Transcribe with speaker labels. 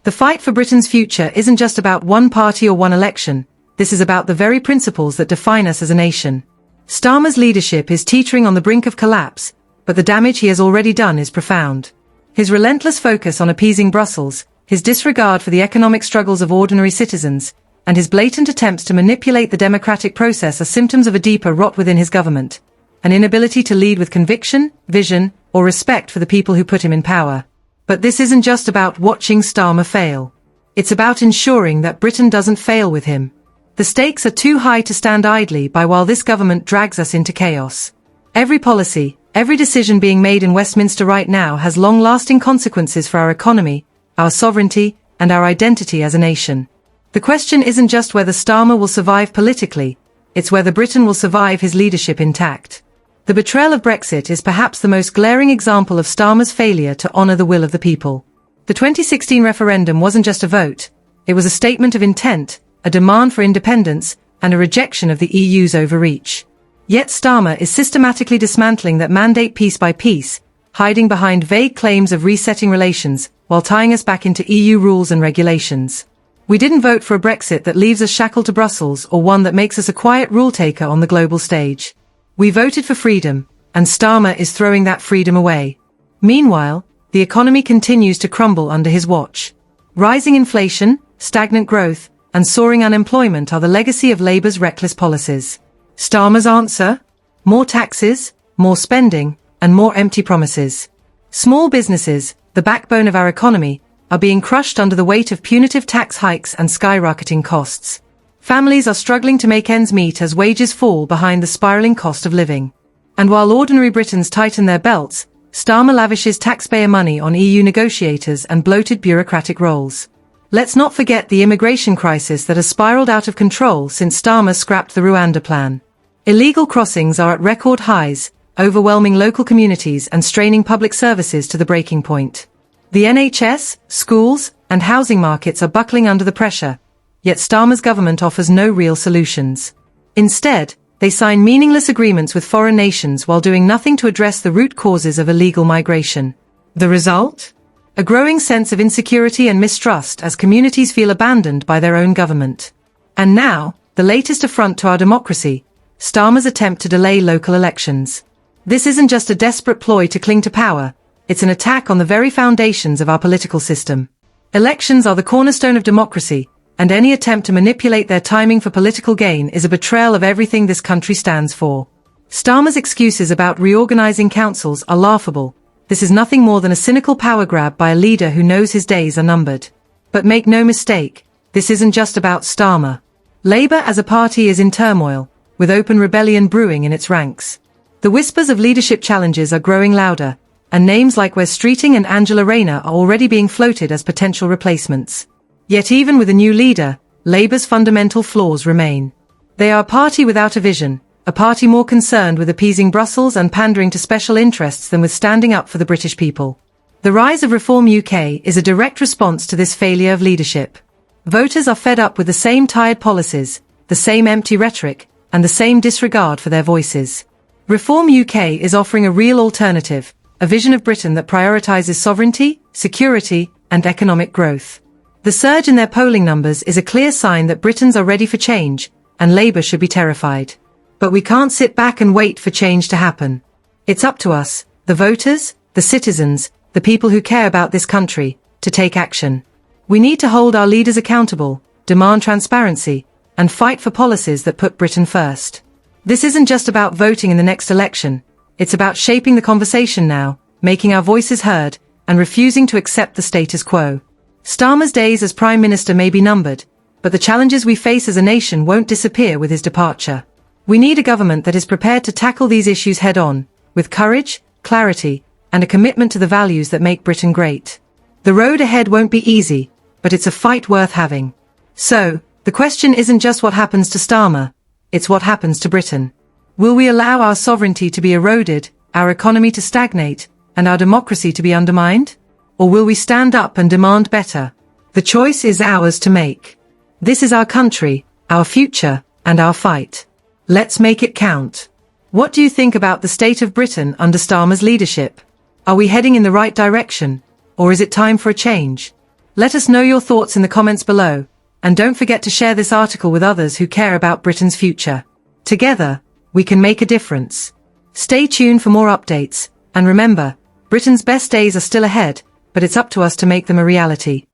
Speaker 1: The fight for Britain's future isn't just about one party or one election, this is about the very principles that define us as a nation. Starmer's leadership is teetering on the brink of collapse, but the damage he has already done is profound. His relentless focus on appeasing Brussels, his disregard for the economic struggles of ordinary citizens, and his blatant attempts to manipulate the democratic process are symptoms of a deeper rot within his government, an inability to lead with conviction, vision, or respect for the people who put him in power. But this isn't just about watching Starmer fail. It's about ensuring that Britain doesn't fail with him. The stakes are too high to stand idly by while this government drags us into chaos. Every policy, every decision being made in Westminster right now has long-lasting consequences for our economy, our sovereignty, and our identity as a nation. The question isn't just whether Starmer will survive politically, it's whether Britain will survive his leadership intact. The betrayal of Brexit is perhaps the most glaring example of Starmer's failure to honour the will of the people. The 2016 referendum wasn't just a vote, it was a statement of intent, a demand for independence, and a rejection of the EU's overreach. Yet Starmer is systematically dismantling that mandate piece by piece, hiding behind vague claims of resetting relations, while tying us back into EU rules and regulations. We didn't vote for a Brexit that leaves us shackled to Brussels or one that makes us a quiet rule-taker on the global stage. We voted for freedom, and Starmer is throwing that freedom away. Meanwhile, the economy continues to crumble under his watch. Rising inflation, stagnant growth, and soaring unemployment are the legacy of Labour's reckless policies. Starmer's answer? More taxes, more spending, and more empty promises. Small businesses, the backbone of our economy, are being crushed under the weight of punitive tax hikes and skyrocketing costs. Families are struggling to make ends meet as wages fall behind the spiraling cost of living. And while ordinary Britons tighten their belts, Starmer lavishes taxpayer money on EU negotiators and bloated bureaucratic roles. Let's not forget the immigration crisis that has spiraled out of control since Starmer scrapped the Rwanda plan. Illegal crossings are at record highs, overwhelming local communities and straining public services to the breaking point. The NHS, schools, and housing markets are buckling under the pressure, yet Starmer's government offers no real solutions. Instead, they sign meaningless agreements with foreign nations while doing nothing to address the root causes of illegal migration. The result? A growing sense of insecurity and mistrust as communities feel abandoned by their own government. And now, the latest affront to our democracy, Starmer's attempt to delay local elections. This isn't just a desperate ploy to cling to power, it's an attack on the very foundations of our political system. Elections are the cornerstone of democracy, and any attempt to manipulate their timing for political gain is a betrayal of everything this country stands for. Starmer's excuses about reorganizing councils are laughable. This is nothing more than a cynical power grab by a leader who knows his days are numbered. But make no mistake, this isn't just about Starmer. Labour as a party is in turmoil, with open rebellion brewing in its ranks. The whispers of leadership challenges are growing louder, and names like Wes Streeting and Angela Rayner are already being floated as potential replacements. Yet even with a new leader, Labour's fundamental flaws remain. They are a party without a vision, a party more concerned with appeasing Brussels and pandering to special interests than with standing up for the British people. The rise of Reform UK is a direct response to this failure of leadership. Voters are fed up with the same tired policies, the same empty rhetoric, and the same disregard for their voices. Reform UK is offering a real alternative, a vision of Britain that prioritises sovereignty, security, and economic growth. The surge in their polling numbers is a clear sign that Britons are ready for change, and Labour should be terrified. But we can't sit back and wait for change to happen. It's up to us, the voters, the citizens, the people who care about this country, to take action. We need to hold our leaders accountable, demand transparency, and fight for policies that put Britain first. This isn't just about voting in the next election, it's about shaping the conversation now, making our voices heard, and refusing to accept the status quo. Starmer's days as Prime Minister may be numbered, but the challenges we face as a nation won't disappear with his departure. We need a government that is prepared to tackle these issues head-on, with courage, clarity, and a commitment to the values that make Britain great. The road ahead won't be easy, but it's a fight worth having. So, the question isn't just what happens to Starmer, it's what happens to Britain. Will we allow our sovereignty to be eroded, our economy to stagnate, and our democracy to be undermined? Or will we stand up and demand better? The choice is ours to make. This is our country, our future, and our fight. Let's make it count. What do you think about the state of Britain under Starmer's leadership? Are we heading in the right direction, or is it time for a change? Let us know your thoughts in the comments below, and don't forget to share this article with others who care about Britain's future. Together, we can make a difference. Stay tuned for more updates, and remember, Britain's best days are still ahead, but it's up to us to make them a reality.